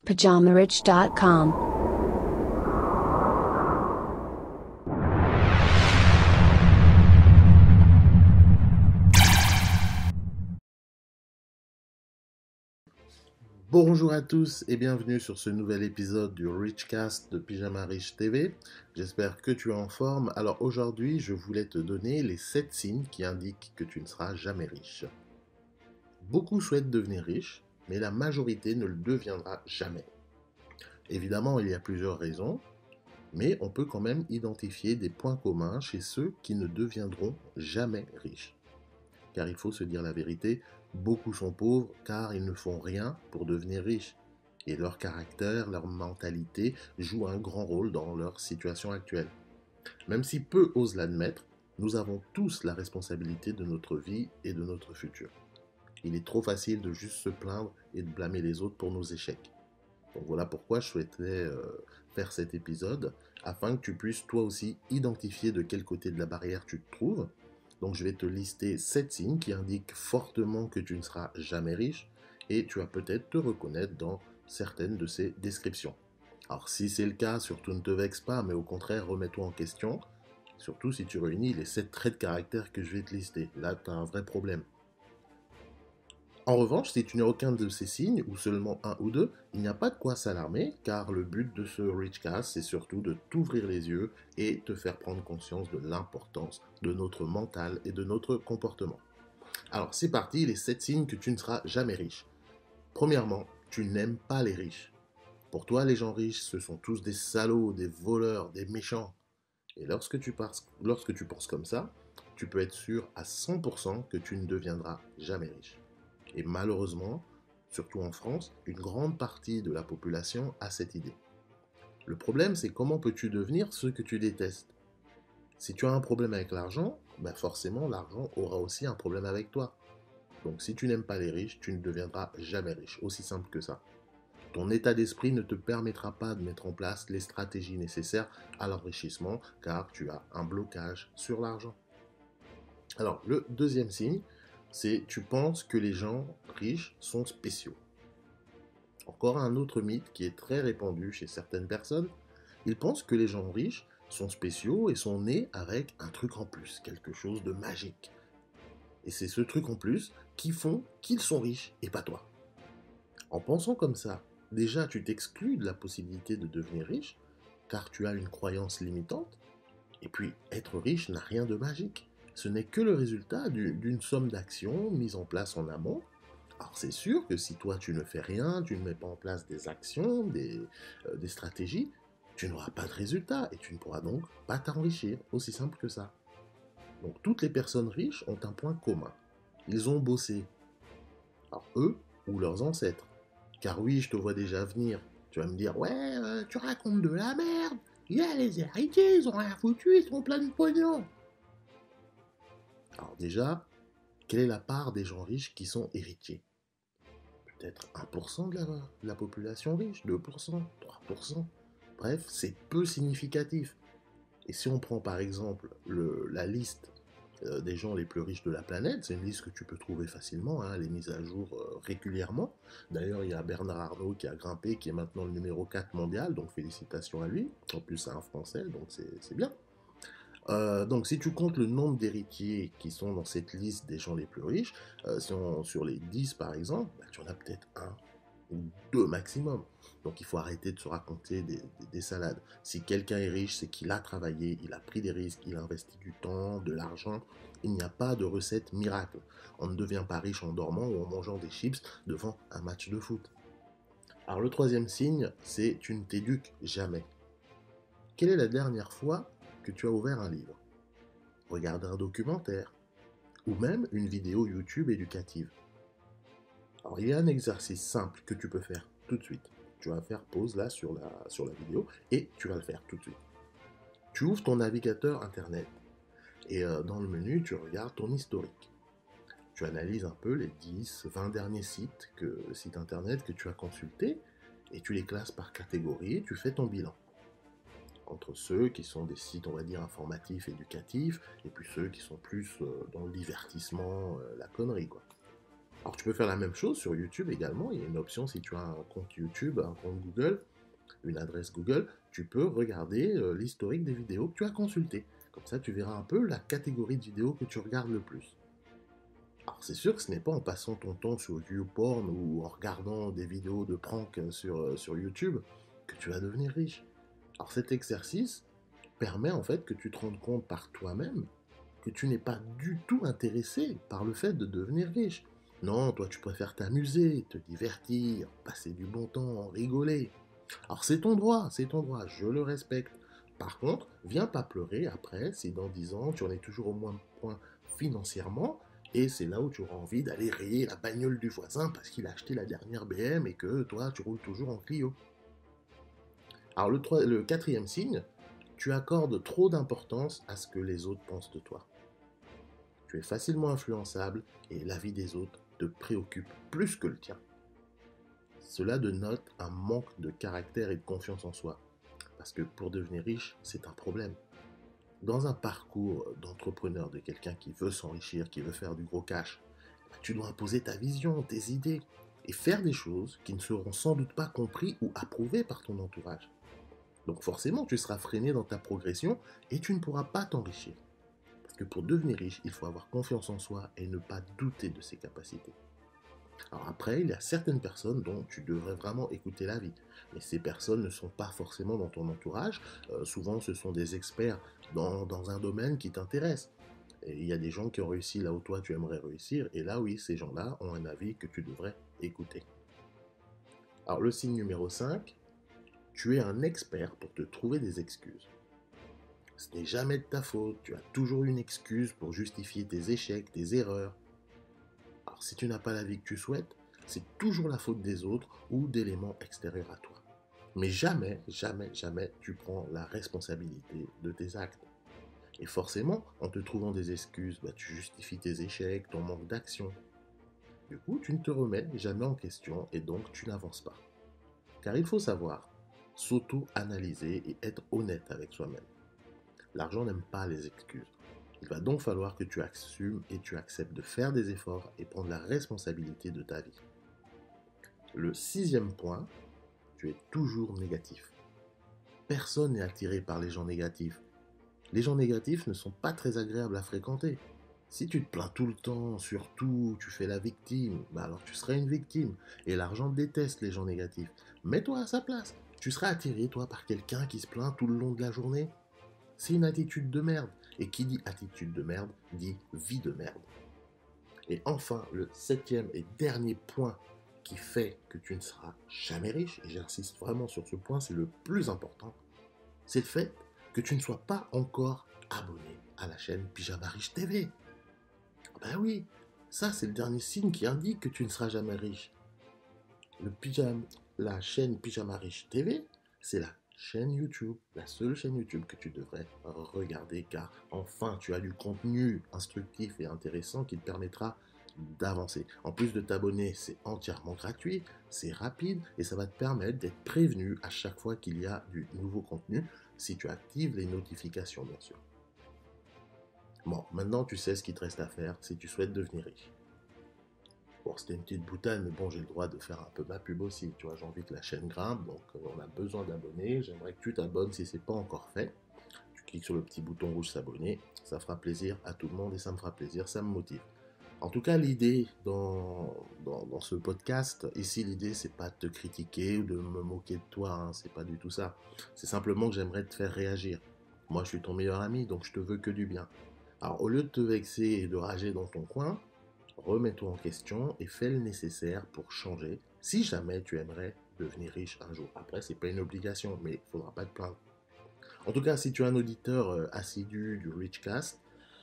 PajamaRich.com. Bonjour à tous et bienvenue sur ce nouvel épisode du Richcast de Pyjama Rich TV. J'espère que tu es en forme. Alors aujourd'hui, je voulais te donner les 7 signes qui indiquent que tu ne seras jamais riche. Beaucoup souhaitent devenir riches, mais la majorité ne le deviendra jamais. Évidemment, il y a plusieurs raisons, mais on peut quand même identifier des points communs chez ceux qui ne deviendront jamais riches. Car il faut se dire la vérité, beaucoup sont pauvres car ils ne font rien pour devenir riches. Et leur caractère, leur mentalité jouent un grand rôle dans leur situation actuelle. Même si peu osent l'admettre, nous avons tous la responsabilité de notre vie et de notre futur. Il est trop facile de juste se plaindre et de blâmer les autres pour nos échecs. Donc voilà pourquoi je souhaitais faire cet épisode, afin que tu puisses toi aussi identifier de quel côté de la barrière tu te trouves. Donc je vais te lister 7 signes qui indiquent fortement que tu ne seras jamais riche et tu vas peut-être te reconnaître dans certaines de ces descriptions. Alors si c'est le cas, surtout ne te vexe pas, mais au contraire remets-toi en question, surtout si tu réunis les 7 traits de caractère que je vais te lister. Là tu as un vrai problème. En revanche, si tu n'as aucun de ces signes, ou seulement un ou deux, il n'y a pas de quoi s'alarmer, car le but de ce Richcast, c'est surtout de t'ouvrir les yeux et te faire prendre conscience de l'importance de notre mental et de notre comportement. Alors, c'est parti, les 7 signes que tu ne seras jamais riche. Premièrement, tu n'aimes pas les riches. Pour toi, les gens riches, ce sont tous des salauds, des voleurs, des méchants. Et lorsque tu penses comme ça, tu peux être sûr à 100% que tu ne deviendras jamais riche. Et malheureusement, surtout en France, une grande partie de la population a cette idée. Le problème, c'est comment peux-tu devenir ce que tu détestes? Si tu as un problème avec l'argent, ben forcément l'argent aura aussi un problème avec toi. Donc si tu n'aimes pas les riches, tu ne deviendras jamais riche, aussi simple que ça. Ton état d'esprit ne te permettra pas de mettre en place les stratégies nécessaires à l'enrichissement car tu as un blocage sur l'argent. Alors, le deuxième signe, c'est tu penses que les gens riches sont spéciaux. Encore un autre mythe qui est très répandu chez certaines personnes, ils pensent que les gens riches sont spéciaux et sont nés avec un truc en plus, quelque chose de magique. Et c'est ce truc en plus qui font qu'ils sont riches et pas toi. En pensant comme ça, déjà tu t'exclus de la possibilité de devenir riche, car tu as une croyance limitante, et puis être riche n'a rien de magique. Ce n'est que le résultat d'une somme d'actions mises en place en amont. Alors c'est sûr que si toi tu ne fais rien, tu ne mets pas en place des actions, des stratégies, tu n'auras pas de résultat et tu ne pourras donc pas t'enrichir, aussi simple que ça. Donc toutes les personnes riches ont un point commun. Ils ont bossé. Alors eux ou leurs ancêtres. Car oui, je te vois déjà venir. Tu vas me dire, ouais, tu racontes de la merde. Il y a les héritiers, ils ont rien foutu, ils sont pleins de pognon. Alors déjà, quelle est la part des gens riches qui sont héritiers? Peut-être 1% de la population riche, 2%, 3%. Bref, c'est peu significatif. Et si on prend par exemple la liste des gens les plus riches de la planète, c'est une liste que tu peux trouver facilement, hein, elle est mise à jour régulièrement. D'ailleurs, il y a Bernard Arnault qui a grimpé, qui est maintenant le numéro 4 mondial, donc félicitations à lui. En plus, c'est un Français, donc c'est bien. Donc si tu comptes le nombre d'héritiers qui sont dans cette liste des gens les plus riches, sur les 10 par exemple, bah, tu en as peut-être un ou deux maximum. Donc il faut arrêter de se raconter des salades. Si quelqu'un est riche, c'est qu'il a travaillé, il a pris des risques, il a investi du temps, de l'argent. Il n'y a pas de recette miracle. On ne devient pas riche en dormant ou en mangeant des chips devant un match de foot. Alors le troisième signe, c'est tu ne t'éduques jamais. Quelle est la dernière fois que tu as ouvert un livre, regardé un documentaire ou même une vidéo YouTube éducative? Alors il y a un exercice simple que tu peux faire tout de suite. Tu vas faire pause là sur la vidéo et tu vas le faire tout de suite. Tu ouvres ton navigateur internet et dans le menu tu regardes ton historique. Tu analyses un peu les 10, 20 derniers sites internet que tu as consultés et tu les classes par catégorie et tu fais ton bilan. Entre ceux qui sont des sites, on va dire, informatifs, éducatifs, et puis ceux qui sont plus dans le divertissement, la connerie, quoi. Alors tu peux faire la même chose sur YouTube également. Il y a une option si tu as un compte YouTube, un compte Google, une adresse Google, tu peux regarder l'historique des vidéos que tu as consultées. Comme ça, tu verras un peu la catégorie de vidéos que tu regardes le plus. Alors c'est sûr que ce n'est pas en passant ton temps sur YouPorn ou en regardant des vidéos de prank sur YouTube que tu vas devenir riche. Alors cet exercice permet en fait que tu te rendes compte par toi-même que tu n'es pas du tout intéressé par le fait de devenir riche. Non, toi tu préfères t'amuser, te divertir, passer du bon temps, rigoler. Alors c'est ton droit, je le respecte. Par contre, viens pas pleurer après si dans 10 ans tu en es toujours au moins point financièrement et c'est là où tu auras envie d'aller rayer la bagnole du voisin parce qu'il a acheté la dernière BM et que toi tu roules toujours en Clio. Alors le quatrième signe, tu accordes trop d'importance à ce que les autres pensent de toi. Tu es facilement influençable et la vie des autres te préoccupe plus que le tien. Cela dénote un manque de caractère et de confiance en soi. Parce que pour devenir riche, c'est un problème. Dans un parcours d'entrepreneur, de quelqu'un qui veut s'enrichir, qui veut faire du gros cash, tu dois imposer ta vision, tes idées, et faire des choses qui ne seront sans doute pas comprises ou approuvées par ton entourage. Donc forcément, tu seras freiné dans ta progression et tu ne pourras pas t'enrichir. Parce que pour devenir riche, il faut avoir confiance en soi et ne pas douter de ses capacités. Alors après, il y a certaines personnes dont tu devrais vraiment écouter l'avis. Mais ces personnes ne sont pas forcément dans ton entourage. Souvent, ce sont des experts dans un domaine qui t'intéresse. Et il y a des gens qui ont réussi là où toi tu aimerais réussir. Et là, oui, ces gens-là ont un avis que tu devrais écouter. Alors le signe numéro 5, tu es un expert pour te trouver des excuses. Ce n'est jamais de ta faute. Tu as toujours une excuse pour justifier tes échecs, tes erreurs. Alors si tu n'as pas la vie que tu souhaites, c'est toujours la faute des autres ou d'éléments extérieurs à toi. Mais jamais, jamais, jamais tu prends la responsabilité de tes actes. Et forcément, en te trouvant des excuses, tu justifies tes échecs, ton manque d'action. Du coup, tu ne te remets jamais en question et donc tu n'avances pas. Car il faut savoir s'auto-analyser et être honnête avec soi-même. L'argent n'aime pas les excuses. Il va donc falloir que tu assumes et tu acceptes de faire des efforts et prendre la responsabilité de ta vie. Le sixième point, tu es toujours négatif. Personne n'est attiré par les gens négatifs. Les gens négatifs ne sont pas très agréables à fréquenter. Si tu te plains tout le temps, surtout tu fais la victime, alors tu seras une victime. Et l'argent déteste les gens négatifs. Mets-toi à sa place. Tu seras attiré, toi, par quelqu'un qui se plaint tout le long de la journée. C'est une attitude de merde. Et qui dit attitude de merde, dit vie de merde. Et enfin, le septième et dernier point qui fait que tu ne seras jamais riche, et j'insiste vraiment sur ce point, c'est le plus important, c'est le fait que tu ne sois pas encore abonné à la chaîne Pyjama Riche TV. Ben oui, ça c'est le dernier signe qui indique que tu ne seras jamais riche. La chaîne Pyjama Riche TV, c'est la chaîne YouTube, la seule chaîne YouTube que tu devrais regarder car enfin tu as du contenu instructif et intéressant qui te permettra d'avancer. En plus de t'abonner, c'est entièrement gratuit, c'est rapide et ça va te permettre d'être prévenu à chaque fois qu'il y a du nouveau contenu si tu actives les notifications bien sûr. Bon, maintenant tu sais ce qu'il te reste à faire si tu souhaites devenir riche. Bon, c'était une petite boutade, mais bon, j'ai le droit de faire un peu ma pub aussi. Tu vois, j'ai envie que la chaîne grimpe, donc on a besoin d'abonnés. J'aimerais que tu t'abonnes si ce n'est pas encore fait. Tu cliques sur le petit bouton rouge s'abonner. Ça fera plaisir à tout le monde et ça me fera plaisir, ça me motive. En tout cas, l'idée dans ce podcast, ici, l'idée, c'est pas de te critiquer ou de me moquer de toi, hein, c'est pas du tout ça. C'est simplement que j'aimerais te faire réagir. Moi, je suis ton meilleur ami, donc je te veux que du bien. Alors, au lieu de te vexer et de rager dans ton coin, remets-toi en question et fais le nécessaire pour changer si jamais tu aimerais devenir riche un jour. Après, c'est pas une obligation, mais il ne faudra pas te plaindre. En tout cas, si tu es un auditeur assidu du Richcast,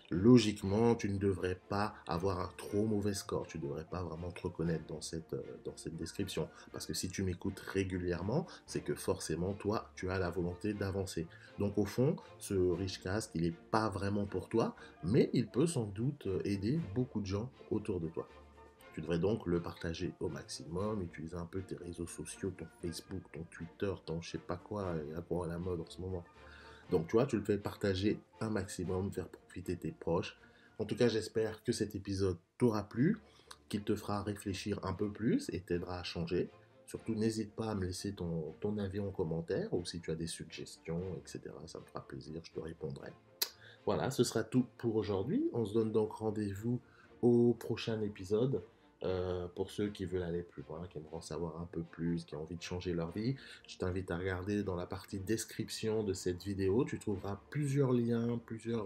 logiquement, tu ne devrais pas avoir un trop mauvais score. Tu ne devrais pas vraiment te reconnaître dans cette description. Parce que si tu m'écoutes régulièrement, c'est que forcément, toi, tu as la volonté d'avancer. Donc au fond, ce Richcast, il n'est pas vraiment pour toi, mais il peut sans doute aider beaucoup de gens autour de toi. Tu devrais donc le partager au maximum, utiliser un peu tes réseaux sociaux, ton Facebook, ton Twitter, ton je sais pas quoi, à quoi à la mode en ce moment. Donc, tu vois, tu le fais partager un maximum, faire profiter tes proches. En tout cas, j'espère que cet épisode t'aura plu, qui te fera réfléchir un peu plus et t'aidera à changer. Surtout, n'hésite pas à me laisser ton avis en commentaire ou si tu as des suggestions, etc. Ça me fera plaisir, je te répondrai. Voilà, ce sera tout pour aujourd'hui. On se donne donc rendez-vous au prochain épisode. Pour ceux qui veulent aller plus loin, qui aimeraient en savoir un peu plus, qui ont envie de changer leur vie, je t'invite à regarder dans la partie description de cette vidéo. Tu trouveras plusieurs liens, plusieurs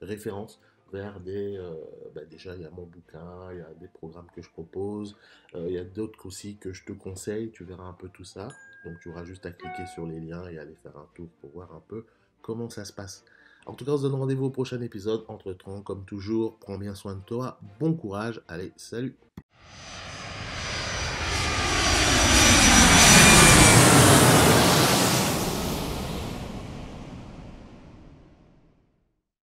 références vers déjà, il y a mon bouquin, il y a des programmes que je propose, il y a d'autres aussi que je te conseille. Tu verras un peu tout ça. Donc, tu auras juste à cliquer sur les liens et aller faire un tour pour voir un peu comment ça se passe. En tout cas, on se donne rendez-vous au prochain épisode. Entre-temps, comme toujours, prends bien soin de toi. Bon courage. Allez, salut!